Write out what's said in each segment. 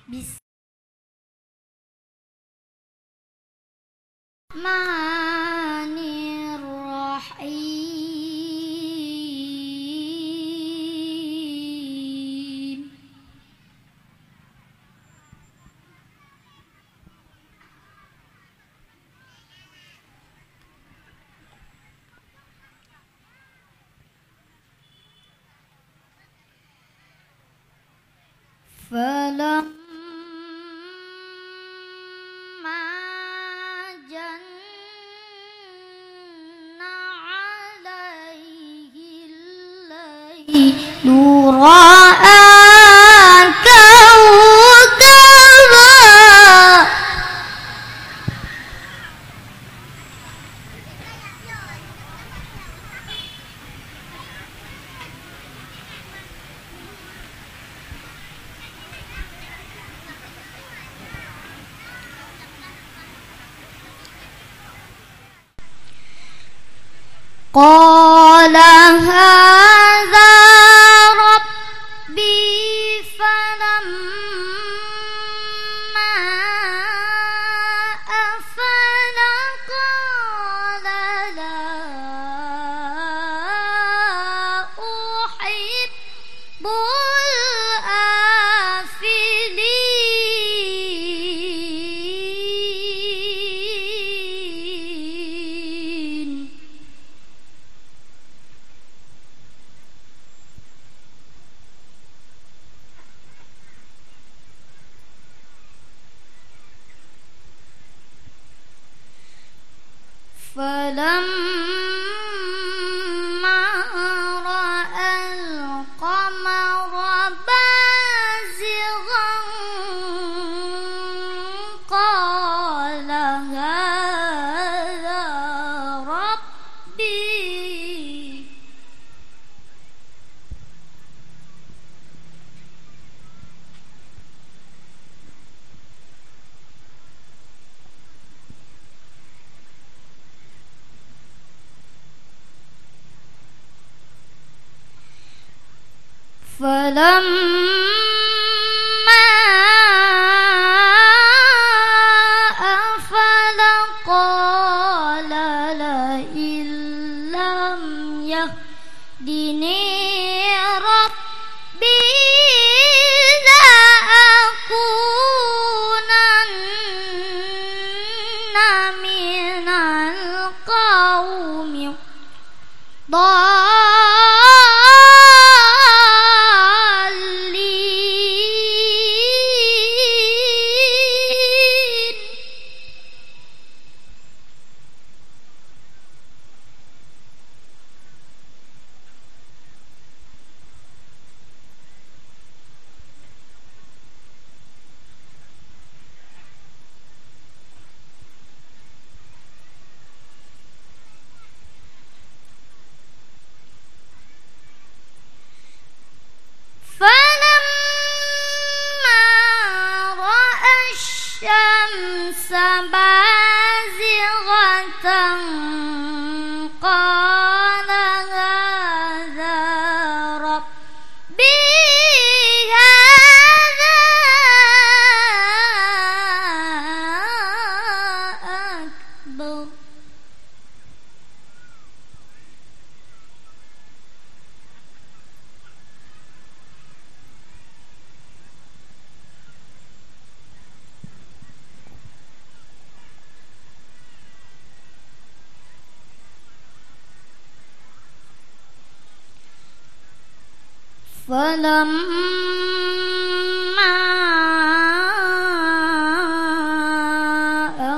Bismillahirrahmanirrahim. Falamma janna alaihi al-lailu ra'a kawkaba. Qala hadza rabbi falamma afala qala la uhibbul afilin. فلما رأى القمر بازغا قال هذا ربي. فلما أفل قال لئن لم يهدني ربي لأكونن من القوم فلما رأى الشمس بازغة قال هذا ربي هذا أكبر. فلما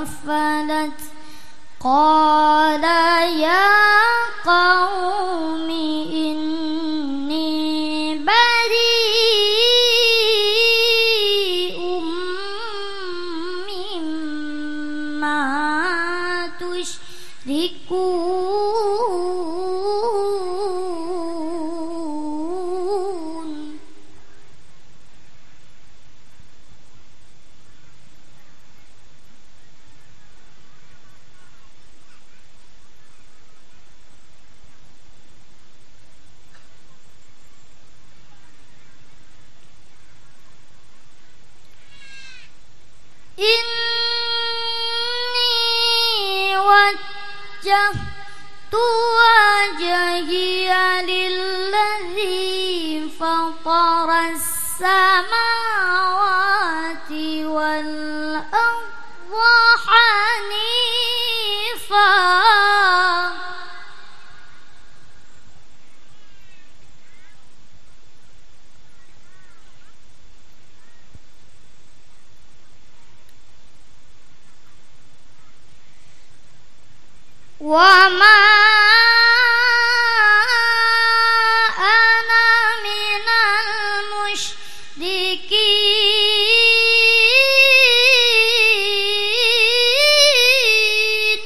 أفلت قال يا قوم إني بريء مما تشركون. وجهي للذي فطر السماوات والأرض حنيفا وما أنا من المشركين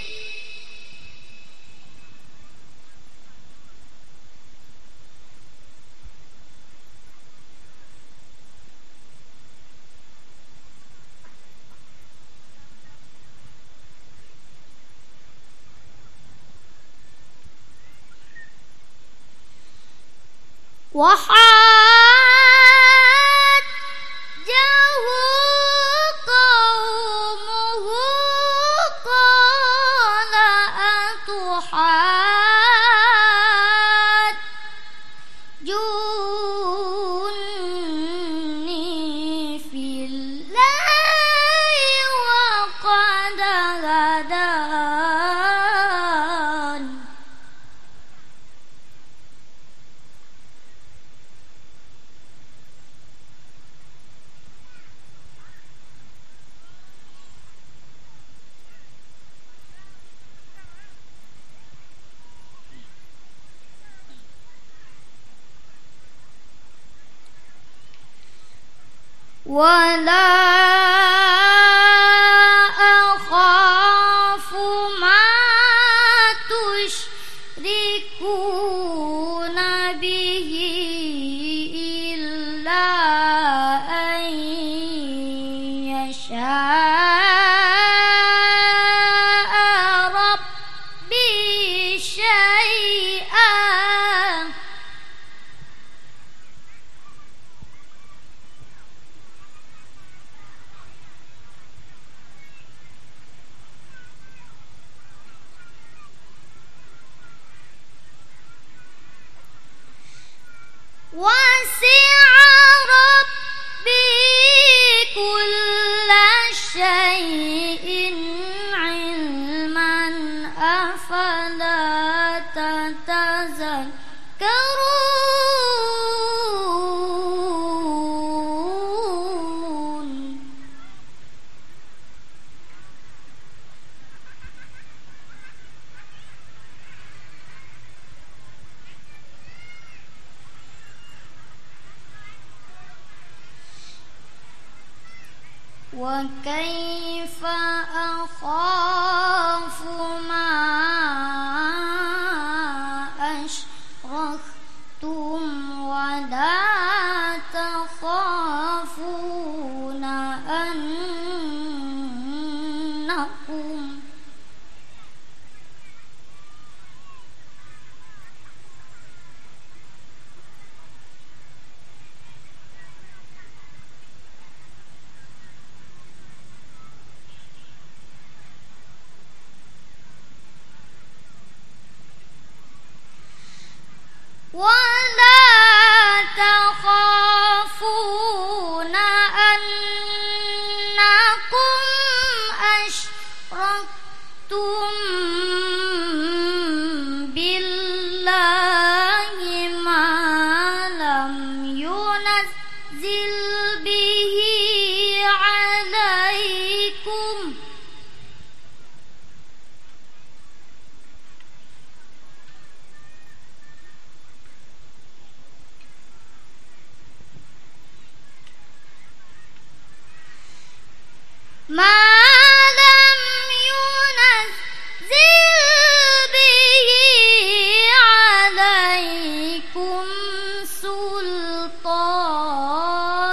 وحاجه قومه قال أتحاجوني في الله وقد هدان ولا أخاف ما تشركون به إلا أن يشاء ربي شيئا وسع ربي كل شيء علما أفلا تتذكرون وكيف أخاف ما أشركتم ولا تخافون أنكم ولا تخافون أنكم أشركتم بالله ما لم ينزل به عليكم ما لم ينزل به عليكم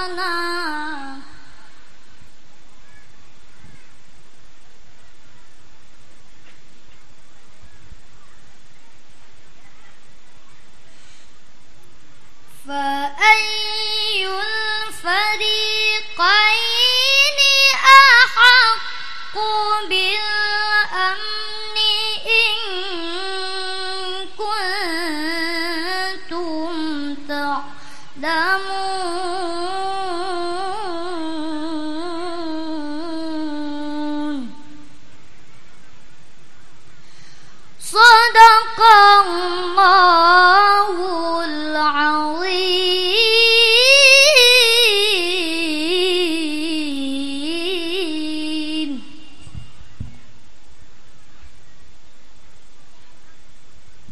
سلطانا فأي الفريقين أحق بالأمن إن damu